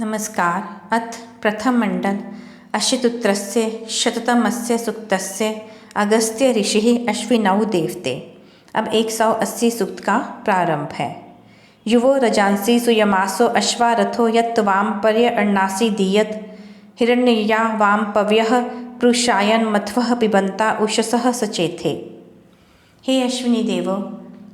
नमस्कार। अथ प्रथम मंडल अश्वितुत्रस्य शततमस्य सूक्तस्य अगस्त्य ऋषिः अश्विनौ देवते। अब 180 सूक्त का प्रारंभ है। युवो रजांसि सुयमासो अश्वारथो यत् वाम पर्य अर्णासि दीयत हिरण्यया वाम पव्यः पृषायन मथवः पिबंता उषसः सचेथे। हे अश्विनी देवो,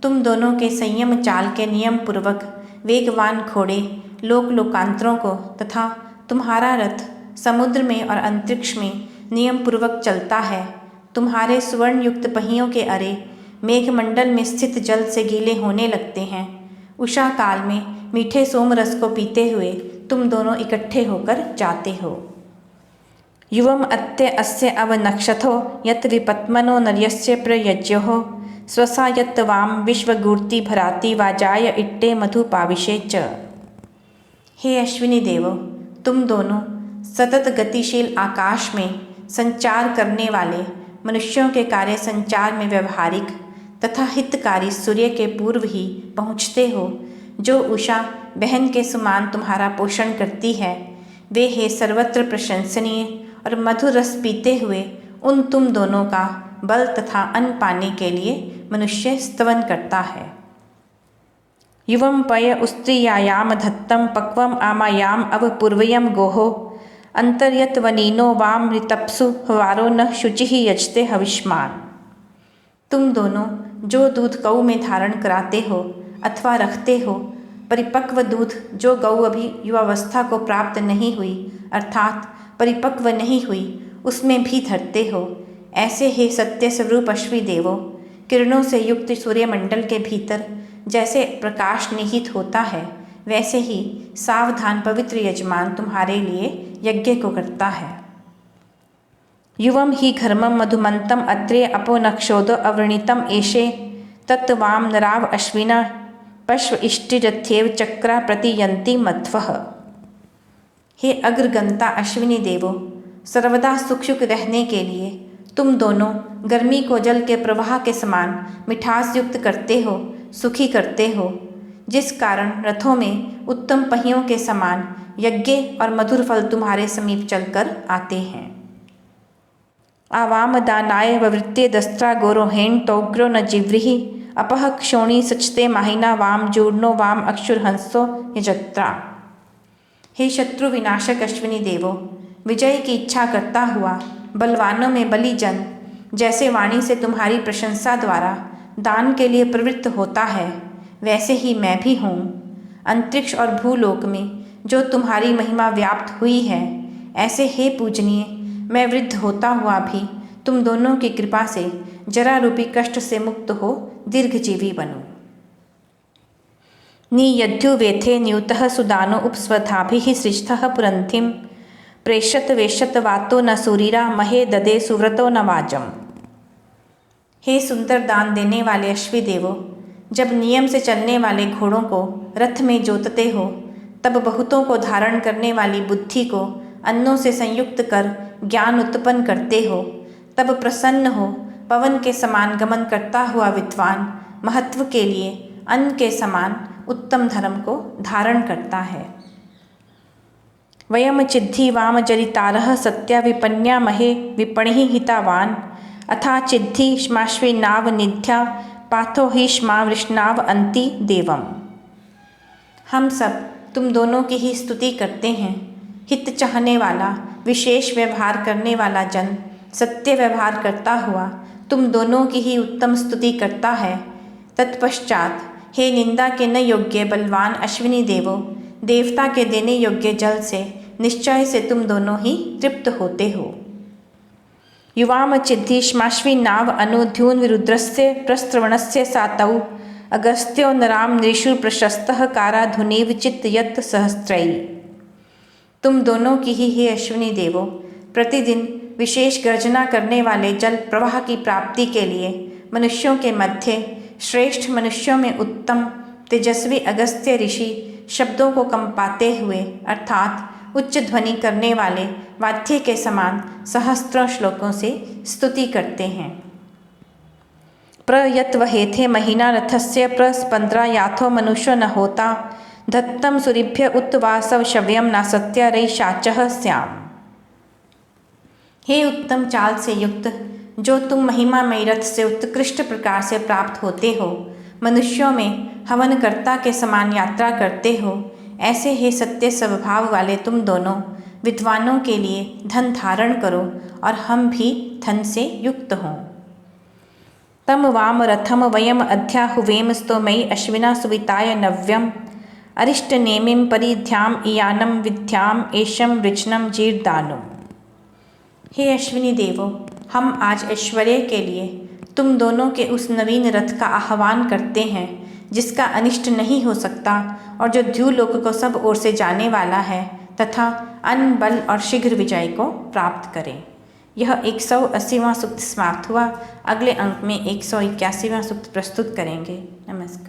तुम दोनों के संयम चाल के नियम पूर्वक वेगवान घोड़े लोक लोकांतरों को तथा तुम्हारा रथ समुद्र में और अंतरिक्ष में नियम पूर्वक चलता है। तुम्हारे सुवर्ण युक्त पहियों के अरे मेघमंडल में स्थित जल से गीले होने लगते हैं। उषा काल में मीठे सोम रस को पीते हुए तुम दोनों इकट्ठे होकर जाते हो। युवम अत्य अस्य अवनक्षथो यत् विपत्मनो नर्यस्य प्रयज्यो स्वसा यत् वाम विश्वगूर्ति भराति वाजाय इट्टे मधु पाविशे च। हे अश्विनी देवो, तुम दोनों सतत गतिशील आकाश में संचार करने वाले मनुष्यों के कार्य संचार में व्यवहारिक तथा हितकारी सूर्य के पूर्व ही पहुँचते हो, जो उषा बहन के समान तुम्हारा पोषण करती है। वे हे सर्वत्र प्रशंसनीय और मधुर रस पीते हुए उन तुम दोनों का बल तथा अन्न पाने के लिए मनुष्य स्तवन करता है। युवम पय उस्त्रियायाम धत्तम पक्वम आमायाम अवपूर्वयम गोहो अंतर्यत वनीनो वाम ऋतप्सु हवारो न शुचिः यजते हविष्मान। तुम दोनों जो दूध गऊ में धारण कराते हो अथवा रखते हो, परिपक्व दूध जो गऊ अभी युवावस्था को प्राप्त नहीं हुई अर्थात परिपक्व नहीं हुई उसमें भी धरते हो। ऐसे हे सत्य स्वरूप अश्वी देवो, किरणों से युक्त सूर्यमंडल के भीतर जैसे प्रकाश निहित होता है, वैसे ही सावधान पवित्र यजमान तुम्हारे लिए यज्ञ को करता है। युवम ही घर्मम मधुमंतम अत्रे अपो नक्षोदो अवृणीतम एषे तत्वाम नराव अश्विना पश्व इष्टिरथ्येव चक्रा प्रतियंती मध्वः। हे अग्रगंता अश्विनी देवो, सर्वदा सुख सुख रहने के लिए तुम दोनों गर्मी को जल के प्रवाह के समान मिठास युक्त करते हो, सुखी करते हो, जिस कारण रथों में उत्तम पहियों के समान यज्ञ और मधुर फल तुम्हारे समीप चलकर आते हैं। आवाम दानाय ववृत्ते दस्त्रा गोरोहेण तोग्रो न जिव्रीहि अपह क्षोणी सचते माहिना वाम जूर्णो वाम अक्षुरहंसो यजत्रा। हे शत्रु विनाशक अश्विनी देवो, विजय की इच्छा करता हुआ बलवानों में बलि जन जैसे वाणी से तुम्हारी प्रशंसा द्वारा दान के लिए प्रवृत्त होता है, वैसे ही मैं भी हूँ। अंतरिक्ष और भूलोक में जो तुम्हारी महिमा व्याप्त हुई है, ऐसे हे पूजनीय, मैं वृद्ध होता हुआ भी तुम दोनों की कृपा से जरा रूपी कष्ट से मुक्त हो दीर्घजीवी बनूं। नियद्युवेथे न्यूतः सुदानो उपस्वधाभिः सृष्टः पुरंथिम प्रेषत वेशत वातो न सूरीरा महे ददे सुव्रतो न वाजम। हे सुंदर दान देने वाले अश्वी देवो, जब नियम से चलने वाले घोड़ों को रथ में जोतते हो, तब बहुतों को धारण करने वाली बुद्धि को अन्नों से संयुक्त कर ज्ञान उत्पन्न करते हो, तब प्रसन्न हो पवन के समान गमन करता हुआ विद्वान महत्व के लिए अन्न के समान उत्तम धर्म को धारण करता है। वयम चिद्धि वाम जरितारः सत्या विपन्या महे विपणि हितावान अथा चिद्धि श्माश्विनाव निध्या पाथो ही श्मा वृष्णाव अंति देवम। हम सब तुम दोनों की ही स्तुति करते हैं। हित चाहने वाला, विशेष व्यवहार करने वाला जन सत्य व्यवहार करता हुआ तुम दोनों की ही उत्तम स्तुति करता है। तत्पश्चात हे निंदा के न योग्य बलवान अश्विनी देवो, देवता के देने योग्य जल से निश्चय से तुम दोनों ही तृप्त होते हो। युवाम चिद्धिश्माश्विनाव अनुद्यून विरुद्रस्य प्रस्त्रवणस्य सातौ अगस्त्यो नराम नृषु प्रशस्तः काराधुनीव चित्तयत् सहस्त्रैः। तुम दोनों की ही हे अश्विनी देवो, प्रतिदिन विशेष गर्जना करने वाले जल प्रवाह की प्राप्ति के लिए मनुष्यों के मध्य श्रेष्ठ मनुष्यों में उत्तम तेजस्वी अगस्त्य ऋषि शब्दों को कंपाते हुए अर्थात उच्च ध्वनि करने वाले वाद्य के समान सहस्त्रों श्लोकों से स्तुति करते हैं। प्रयत्वहेथे महीना रथस्य प्रस्पंद्रा याथो मनुष्यो न होता धत्तं सुरिभ्य उत वासव शव्यम न सत्य रैशाचः स्याम। हे उत्तम चाल से युक्त, जो तुम महिमामय रथ से उत्कृष्ट प्रकार से प्राप्त होते हो, मनुष्यों में हवनकर्ता के समान यात्रा करते हो, ऐसे हे सत्य स्वभाव वाले तुम दोनों विद्वानों के लिए धन धारण करो और हम भी धन से युक्त हों। तम वाम रथम वयम अध्याहुवेम स्तोमयि अश्विना सुविताय नव्यम अरिष्टनेमिं परिध्याम इयानम विद्याम एशम ऋचनम जीर्दानुम। हे अश्विनी देवों, हम आज ऐश्वर्य के लिए तुम दोनों के उस नवीन रथ का आह्वान करते हैं जिसका अनिष्ट नहीं हो सकता और जो द्युलोक को सब ओर से जाने वाला है तथा अन्न बल और शीघ्र विजय को प्राप्त करें। यह 180वां सूक्त समाप्त हुआ। अगले अंक में 181वां सूक्त प्रस्तुत करेंगे। नमस्कार।